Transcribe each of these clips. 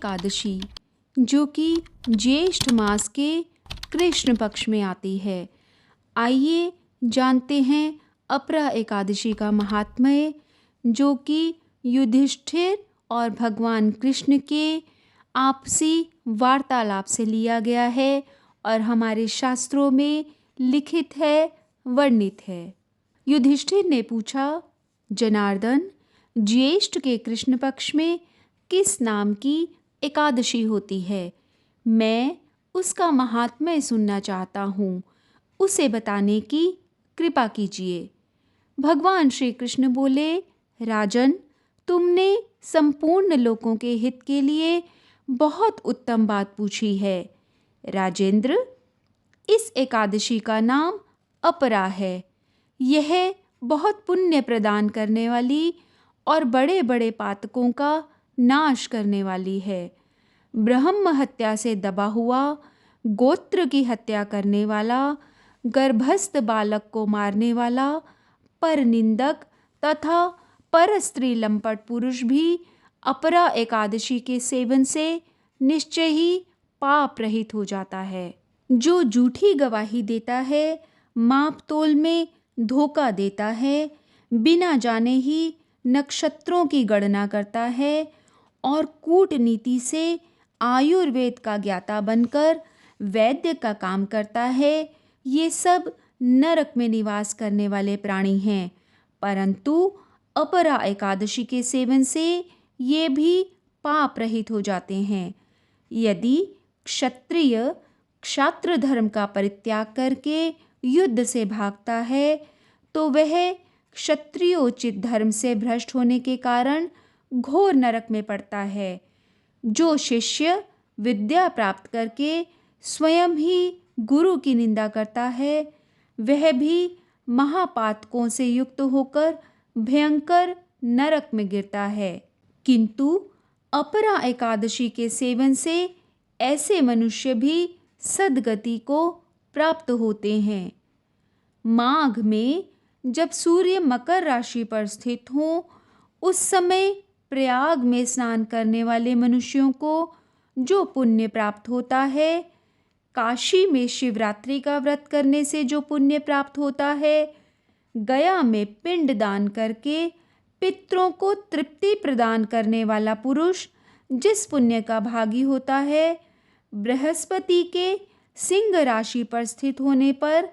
एकादशी, जो कि ज्येष्ठ मास के कृष्ण पक्ष में आती है। आइए जानते हैं अपरा एकादशी का महात्म्य, जो कि युधिष्ठिर और भगवान कृष्ण के आपसी वार्तालाप से लिया गया है और हमारे शास्त्रों में लिखित है, वर्णित है। युधिष्ठिर ने पूछा, जनार्दन, ज्येष्ठ के कृष्ण पक्ष में किस नाम की एकादशी होती है? मैं उसका महात्म्य सुनना चाहता हूँ, उसे बताने की कृपा कीजिए। भगवान श्री कृष्ण बोले, राजन, तुमने संपूर्ण लोगों के हित के लिए बहुत उत्तम बात पूछी है। राजेंद्र, इस एकादशी का नाम अपरा है। यह बहुत पुण्य प्रदान करने वाली और बड़े बड़े पातकों का नाश करने वाली है। ब्रह्म हत्या से दबा हुआ, गोत्र की हत्या करने वाला, गर्भस्थ बालक को मारने वाला, परनिंदक तथा परस्त्री लंपट पुरुष भी अपरा एकादशी के सेवन से निश्चय ही पाप रहित हो जाता है। जो झूठी गवाही देता है, माप तोल में धोखा देता है, बिना जाने ही नक्षत्रों की गणना करता है और कूटनीति से आयुर्वेद का ज्ञाता बनकर वैद्य का काम करता है, ये सब नरक में निवास करने वाले प्राणी हैं। परंतु अपरा एकादशी के सेवन से ये भी पाप रहित हो जाते हैं। यदि क्षत्रिय क्षात्र धर्म का परित्याग करके युद्ध से भागता है, तो वह क्षत्रियोचित धर्म से भ्रष्ट होने के कारण घोर नरक में पड़ता है। जो शिष्य विद्या प्राप्त करके स्वयं ही गुरु की निंदा करता है, वह भी महापातकों से युक्त होकर भयंकर नरक में गिरता है। किंतु अपरा एकादशी के सेवन से ऐसे मनुष्य भी सद्गति को प्राप्त होते हैं। माघ में जब सूर्य मकर राशि पर स्थित हो, उस समय प्रयाग में स्नान करने वाले मनुष्यों को जो पुण्य प्राप्त होता है, काशी में शिवरात्रि का व्रत करने से जो पुण्य प्राप्त होता है, गया में पिंड दान करके पितरों को तृप्ति प्रदान करने वाला पुरुष जिस पुण्य का भागी होता है, बृहस्पति के सिंह राशि पर स्थित होने पर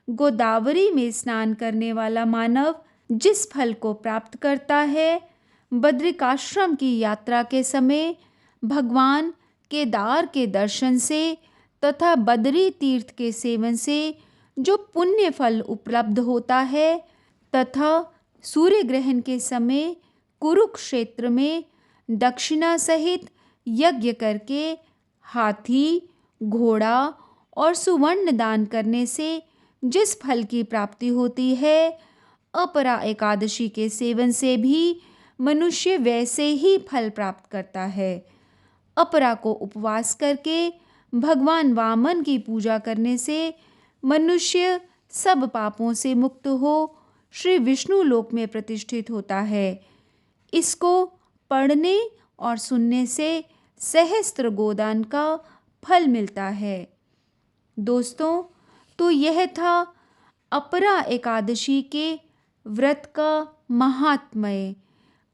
गोदावरी में स्नान करने वाला मानव जिस फल को प्राप्त करता है, बद्रिकाश्रम की यात्रा के समय भगवान केदार के दर्शन से तथा बद्री तीर्थ के सेवन से जो पुण्य फल उपलब्ध होता है, तथा सूर्य ग्रहण के समय कुरुक्षेत्र में दक्षिणा सहित यज्ञ करके हाथी, घोड़ा और सुवर्ण दान करने से जिस फल की प्राप्ति होती है, अपरा एकादशी के सेवन से भी मनुष्य वैसे ही फल प्राप्त करता है। अपरा को उपवास करके भगवान वामन की पूजा करने से मनुष्य सब पापों से मुक्त हो श्री विष्णु लोक में प्रतिष्ठित होता है। इसको पढ़ने और सुनने से सहस्त्र गोदान का फल मिलता है। दोस्तों, तो यह था अपरा एकादशी के व्रत का महात्म्य।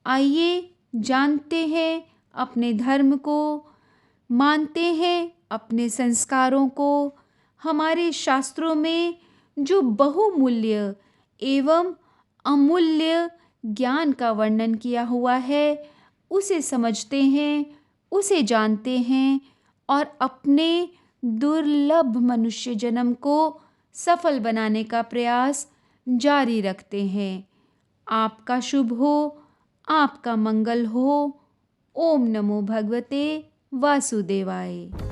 आइए जानते हैं अपने धर्म को, मानते हैं अपने संस्कारों को। हमारे शास्त्रों में जो बहुमूल्य एवं अमूल्य ज्ञान का वर्णन किया हुआ है, उसे समझते हैं, उसे जानते हैं और अपने दुर्लभ मनुष्य जन्म को सफल बनाने का प्रयास जारी रखते हैं। आपका शुभ हो, आपका मंगल हो। ओम नमो भगवते वासुदेवाय।